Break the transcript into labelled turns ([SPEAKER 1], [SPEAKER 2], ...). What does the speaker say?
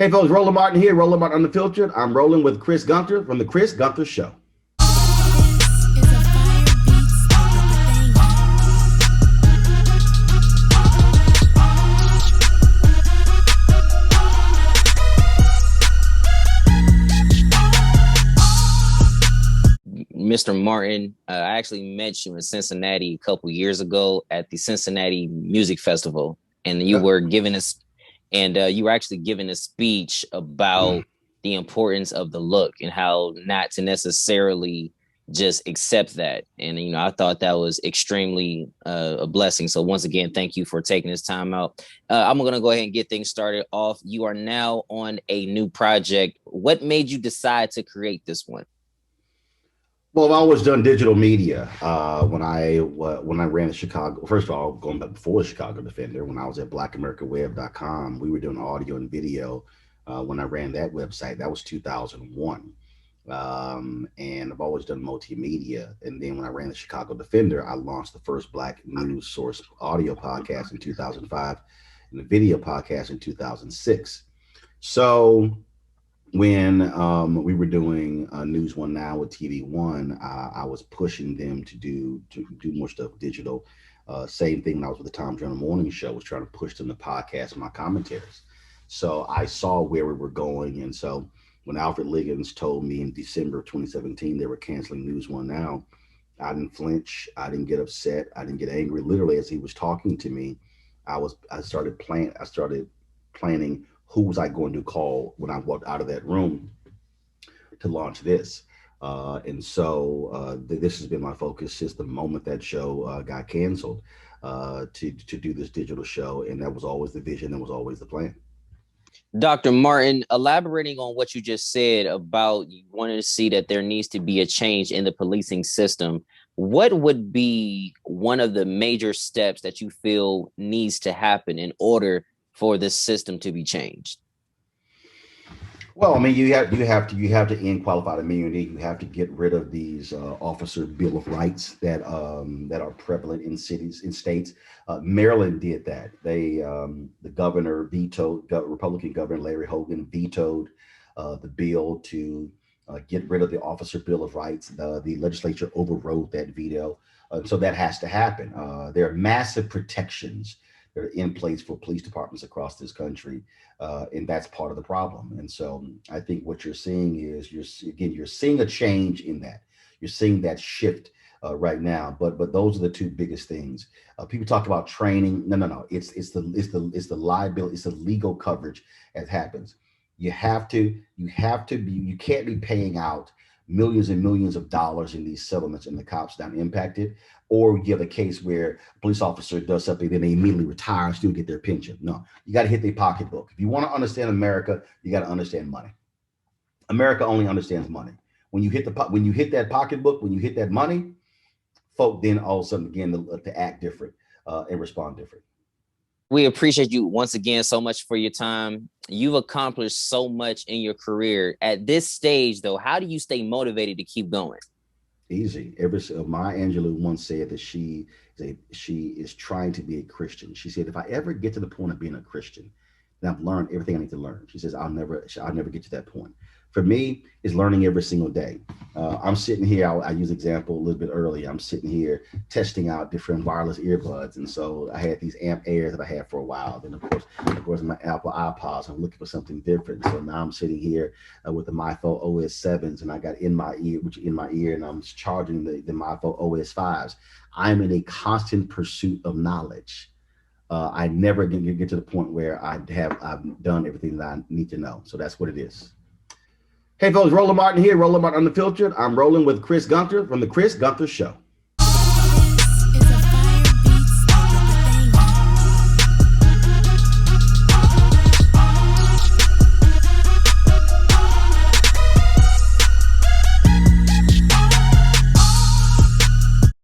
[SPEAKER 1] Hey folks, Roland Martin here, Roland Martin Unfiltered. I'm rolling with Chris Gunther from the Chris Gunther Show.
[SPEAKER 2] Mr. Martin, I actually met you in Cincinnati a couple years ago at the Cincinnati Music Festival, and you were actually giving a speech about the importance of the look and how not to necessarily just accept that. And I thought that was extremely a blessing. So once again, thank you for taking this time out. I'm going to go ahead and get things started off. You are now on a new project. What made you decide to create this one?
[SPEAKER 1] Well, I've always done digital media. When I ran the Chicago, first of all, going back before the Chicago Defender, when I was at blackamericaweb.com, we were doing audio and video. When I ran that website, that was 2001. And I've always done multimedia. And then when I ran the Chicago Defender, I launched the first Black news source audio podcast in 2005 and the video podcast in 2006. So when we were doing News One Now with TV One, I was pushing them to do more stuff digital. Same thing when I was with the Tom Joyner Morning Show, was trying to push them to podcast my commentaries. So I saw where we were going. And so when Alfred Liggins told me in December of 2017 they were canceling News One Now, I didn't flinch. I didn't get upset. I didn't get angry. Literally, as he was talking to me, I started planning who was I going to call when I walked out of that room to launch this. And so this has been my focus since the moment that show got canceled, to do this digital show. And that was always the vision. That was always the plan.
[SPEAKER 2] Dr. Martin, elaborating on what you just said about you wanting to see that there needs to be a change in the policing system, what would be one of the major steps that you feel needs to happen in order for this system to be changed?
[SPEAKER 1] Well, I mean, you have to end qualified immunity. You have to get rid of these officer bill of rights that are prevalent in cities, in states. Maryland did that. The governor vetoed. Republican Governor Larry Hogan vetoed the bill to get rid of the officer bill of rights. The legislature overrode that veto, so that has to happen. There are massive protections that are in place for police departments across this country, and that's part of the problem. And so I think what you're seeing is you're seeing a change in that. You're seeing that shift right now. But those are the two biggest things. People talk about training. No. It's the liability. It's the legal coverage that happens. You can't be paying out millions and millions of dollars in these settlements and the cops not impacted, or you have a case where a police officer does something, then they immediately retire and still get their pension. No, you got to hit their pocketbook. If you want to understand America, you got to understand money. America only understands money. When you hit that pocketbook, when you hit that money, folk then all of a sudden begin to act different and respond different.
[SPEAKER 2] We appreciate you once again so much for your time. You've accomplished so much in your career. At this stage, though, how do you stay motivated to keep going?
[SPEAKER 1] Easy. Maya Angelou once said that she is trying to be a Christian. She said, if I ever get to the point of being a Christian, then I've learned everything I need to learn. She says, I'll never get to that point. For me, it's learning every single day. I'm sitting here, I use example a little bit earlier. I'm sitting here testing out different wireless earbuds. And so I had these Amp Airs that I had for a while. Then of course, my Apple iPods, I'm looking for something different. So now I'm sitting here with the MyPhone OS 7s, and I got in my ear, and I'm charging the MyPhone OS 5s. I'm in a constant pursuit of knowledge. I never get to the point where I've done everything that I need to know. So that's what it is. Hey folks, Roland Martin here, Roland Martin Unfiltered. I'm rolling with Chris Gunther from the Chris Gunther Show.